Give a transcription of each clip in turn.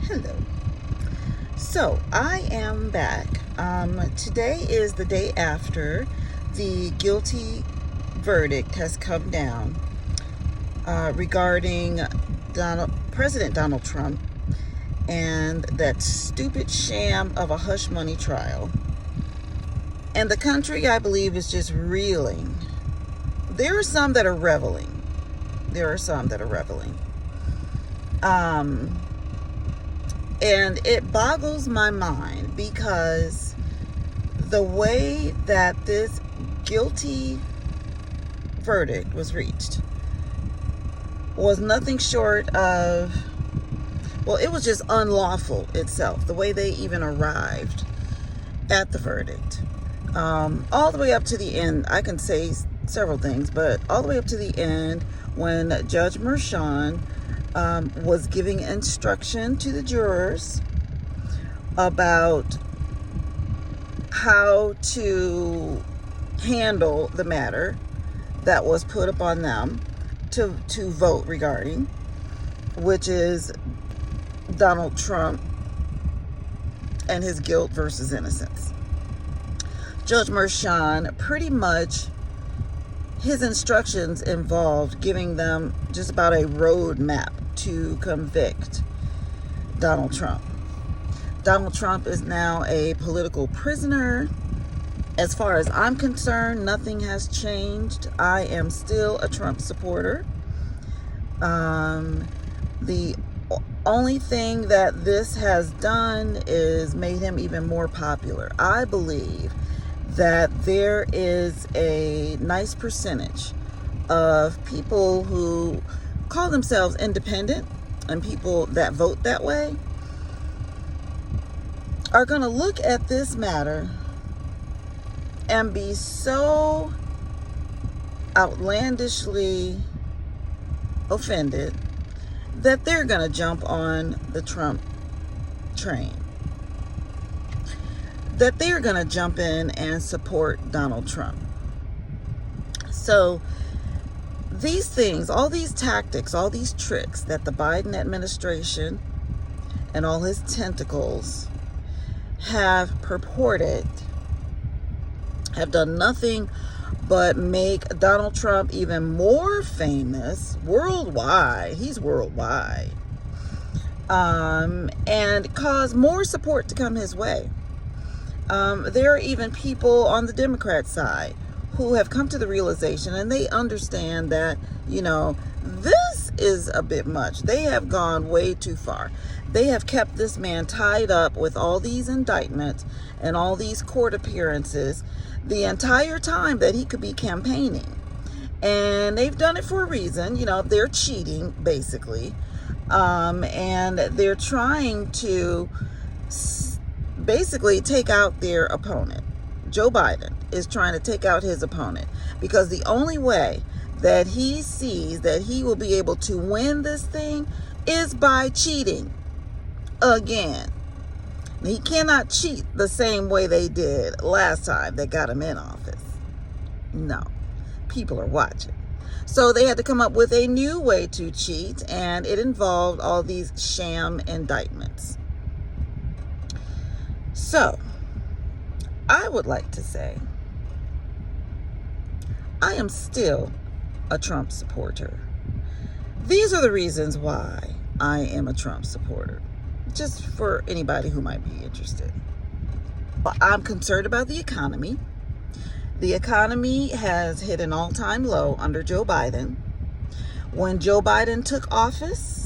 Hello. So I am back. Today is the day after the guilty verdict has come down regarding President Donald Trump and that stupid sham of a hush money trial. And the country, I believe, is just reeling. There are some that are reveling. And it boggles my mind because the way that this guilty verdict was reached was nothing short of, well, it was just unlawful itself, the way they even arrived at the verdict. All the way up to the end, I can say several things, but all the way up to the end when Judge Mershon was giving instruction to the jurors about how to handle the matter that was put upon them to vote regarding, which is Donald Trump and his guilt versus innocence. Judge Mershon, pretty much his instructions involved giving them just about a roadmap to convict Donald Trump. Donald Trump is now a political prisoner. As far as I'm concerned, nothing has changed. I am still a Trump supporter. The only thing that this has done is made him even more popular. I believe that there is a nice percentage of people who call themselves independent and people that vote that way are going to look at this matter and be so outlandishly offended that they're going to jump on the Trump train, that they're going to jump in and support Donald Trump. So these things, all these tactics, all these tricks that the Biden administration and all his tentacles have purported have done nothing but make Donald Trump even more famous worldwide. He's worldwide. And cause more support to come his way. There are even people on the Democrat side who have come to the realization, and they understand that, this is a bit much. They have gone way too far. They have kept this man tied up with all these indictments and all these court appearances the entire time that he could be campaigning. And they've done it for a reason. They're cheating, basically. And they're trying to basically take out their opponent. Joe Biden is trying to take out his opponent because the only way that he sees that he will be able to win this thing is by cheating again. He cannot cheat the same way they did last time they got him in office. No, people are watching. So they had to come up with a new way to cheat, and it involved all these sham indictments. So, I would like to say, I am still a Trump supporter. These are the reasons why I am a Trump supporter, just for anybody who might be interested. I'm concerned about the economy. The economy has hit an all-time low under Joe Biden. When Joe Biden took office,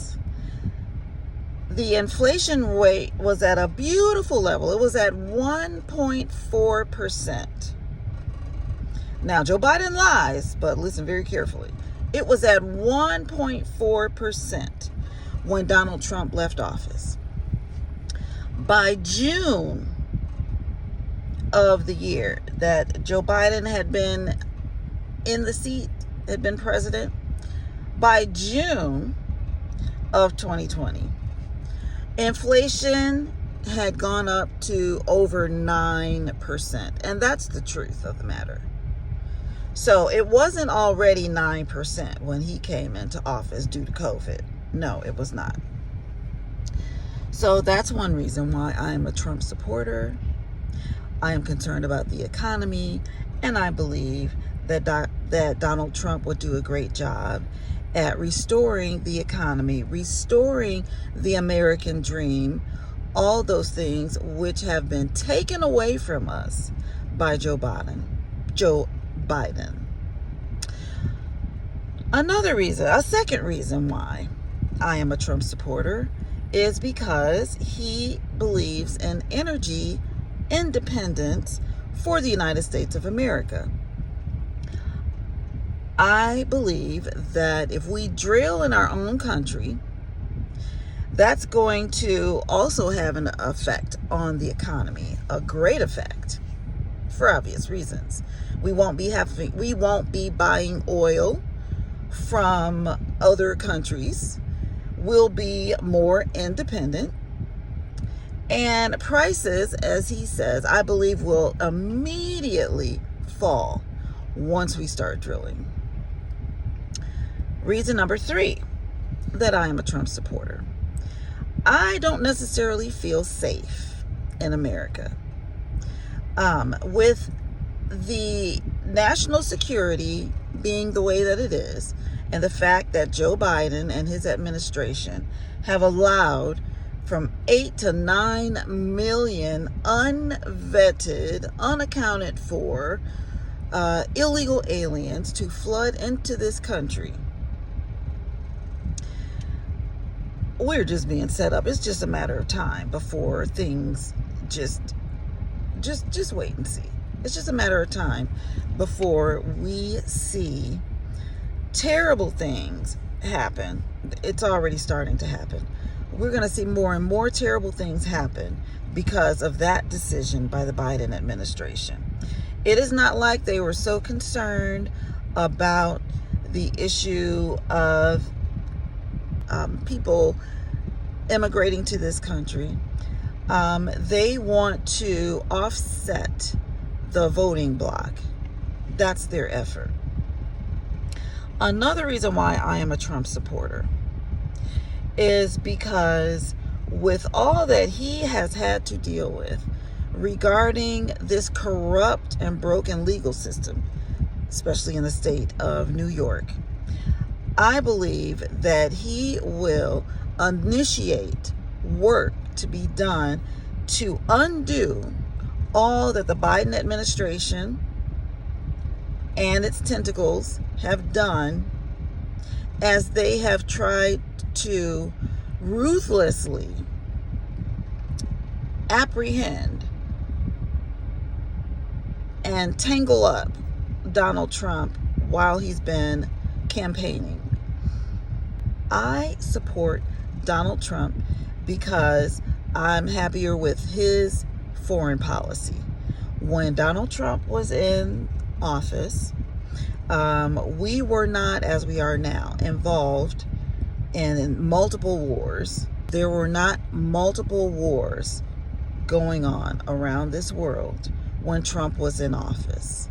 the inflation rate was at a beautiful level. It was at 1.4%. Now, Joe Biden lies, but listen very carefully. It was at 1.4% when Donald Trump left office. By June of the year that Joe Biden had been in the seat, had been president, by June of 2020, inflation had gone up to over 9%. And that's the truth of the matter. So it wasn't already 9% when he came into office due to COVID. No, it was not. So that's one reason why I am a Trump supporter. I am concerned about the economy, and I believe that that Donald Trump would do a great job at restoring the economy, restoring the American dream, all those things which have been taken away from us by Joe Biden. Another reason, a second reason why I am a Trump supporter is because he believes in energy independence for the United States of America. I believe that if we drill in our own country, that's going to also have an effect on the economy, a great effect, for obvious reasons. We won't be buying oil from other countries. We'll be more independent. And prices, as he says, I believe will immediately fall once we start drilling. Reason number 3 that I am a Trump supporter. I don't necessarily feel safe in America. With the national security being the way that it is, and the fact that Joe Biden and his administration have allowed from 8 to 9 million unvetted, unaccounted for illegal aliens to flood into this country, we're just being set up. It's just a matter of time before things just wait and see. It's just a matter of time before we see terrible things happen. It's already starting to happen. We're going to see more and more terrible things happen because of that decision by the Biden administration. It is not like they were so concerned about the issue of people immigrating to this country. They want to offset the voting bloc. That's their effort. Another reason why I am a Trump supporter is because with all that he has had to deal with regarding this corrupt and broken legal system, especially in the state of New York, I believe that he will initiate work to be done to undo all that the Biden administration and its tentacles have done as they have tried to ruthlessly apprehend and tangle up Donald Trump while he's been campaigning. I support Donald Trump because I'm happier with his foreign policy. When Donald Trump was in office, we were not, as we are now, involved in multiple wars. There were not multiple wars going on around this world when Trump was in office.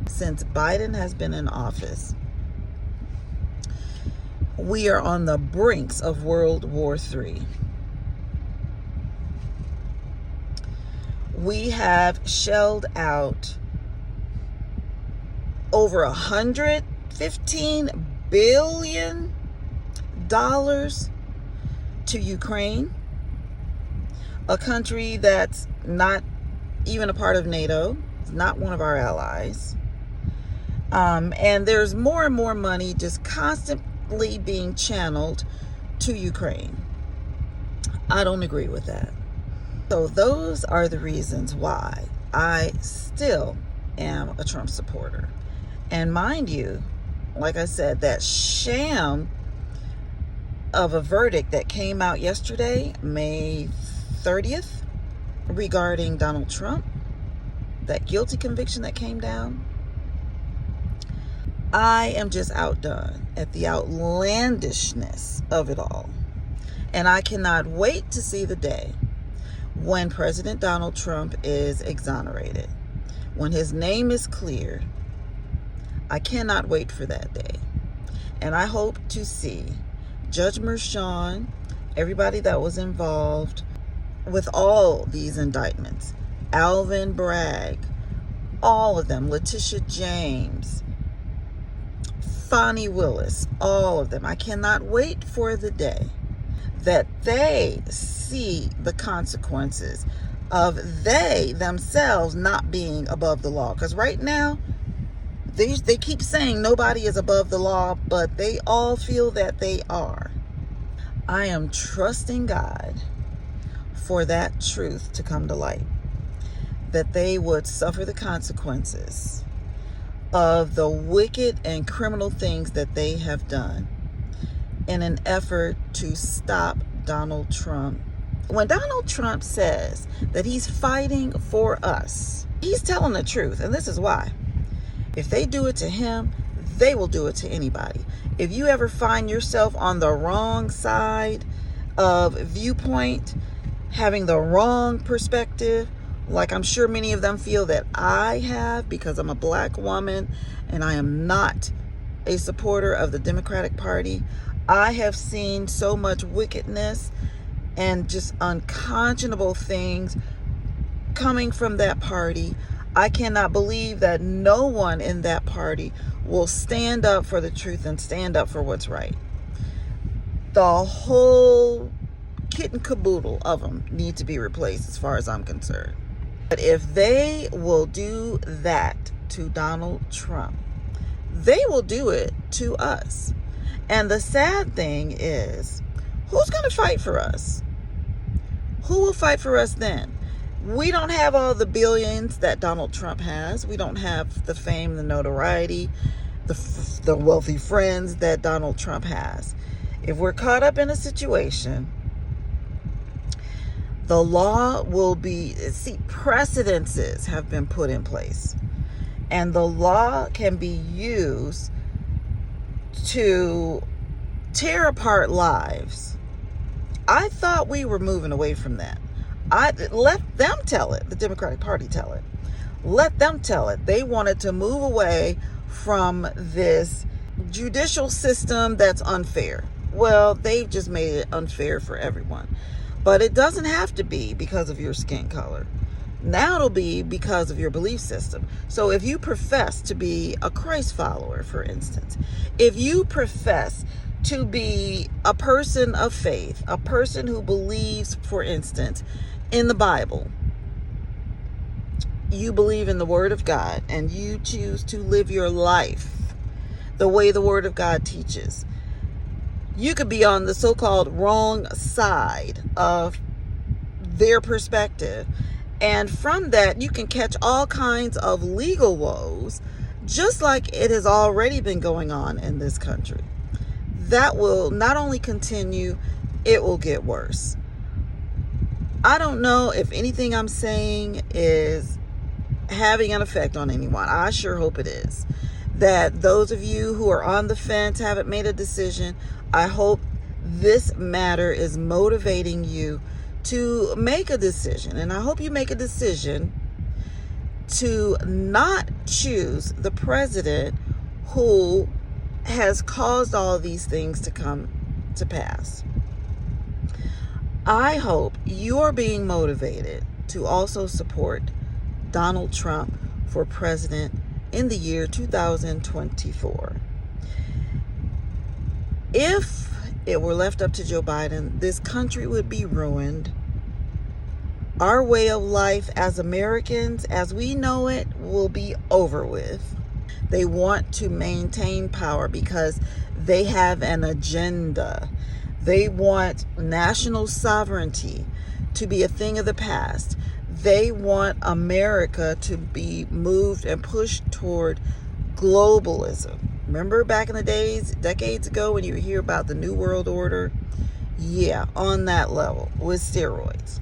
Since Biden has been in office, we are on the brinks of World War III. We have shelled out over $115 billion to Ukraine, a country that's not even a part of NATO, it's not one of our allies. And there's more and more money just constantly being channeled to Ukraine. I don't agree with that. So those are the reasons why I still am a Trump supporter. And mind you, like I said, that sham of a verdict that came out yesterday, May 30th, regarding Donald Trump, that guilty conviction that came down, I am just outdone at the outlandishness of it all. And I cannot wait to see the day when President Donald Trump is exonerated, when his name is cleared. I cannot wait for that day. And I hope to see Judge Merchan everybody that was involved with all these indictments. Alvin Bragg, all of them, Letitia James, Fonnie Willis, all of them. I cannot wait for the day that they see the consequences of they themselves not being above the law. Because right now, they keep saying nobody is above the law, but they all feel that they are. I am trusting God for that truth to come to light, that they would suffer the consequences of the wicked and criminal things that they have done in an effort to stop Donald Trump. When Donald Trump says that he's fighting for us, he's telling the truth, and this is why. If they do it to him, they will do it to anybody. If you ever find yourself on the wrong side of viewpoint, having the wrong perspective, like I'm sure many of them feel that I have, because I'm a black woman and I am not a supporter of the Democratic Party. I have seen so much wickedness and just unconscionable things coming from that party. I cannot believe that no one in that party will stand up for the truth and stand up for what's right. The whole kit and caboodle of them need to be replaced as far as I'm concerned. But if they will do that to Donald Trump, they will do it to us. And the sad thing is, who's going to fight for us? Who will fight for us then? We don't have all the billions that Donald Trump has. We don't have the fame, the notoriety, the wealthy friends that Donald Trump has. If we're caught up in a situation, the law will be, precedences have been put in place. And the law can be used to tear apart lives. I thought we were moving away from that. Let them tell it. The Democratic Party tell it. Let them tell it. They wanted to move away from this judicial system that's unfair. Well, they've just made it unfair for everyone. But it doesn't have to be because of your skin color. Now it'll be because of your belief system. So if you profess to be a Christ follower, for instance, if you profess to be a person of faith, a person who believes, for instance, in the Bible, you believe in the Word of God, and you choose to live your life the way the Word of God teaches, you could be on the so-called wrong side of their perspective. And from that, you can catch all kinds of legal woes, just like it has already been going on in this country. That will not only continue, it will get worse. I don't know if anything I'm saying is having an effect on anyone. I sure hope it is. That those of you who are on the fence, haven't made a decision, I hope this matter is motivating you to make a decision. And I hope you make a decision to not choose the president who has caused all of these things to come to pass. I hope you're being motivated to also support Donald Trump for president in the year 2024. If it were left up to Joe Biden, this country would be ruined. Our way of life as Americans, as we know it, will be over with. They want to maintain power because they have an agenda. They want national sovereignty to be a thing of the past. They want America to be moved and pushed toward globalism. Remember back in the days, decades ago, when you would hear about the New World Order? Yeah, on that level with steroids.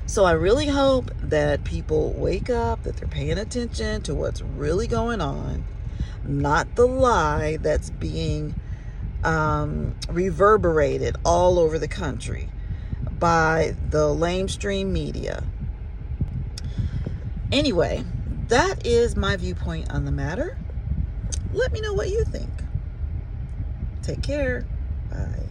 So I really hope that people wake up, that they're paying attention to what's really going on, not the lie that's being reverberated all over the country by the lamestream media. Anyway, that is my viewpoint on the matter. Let me know what you think. Take care. Bye.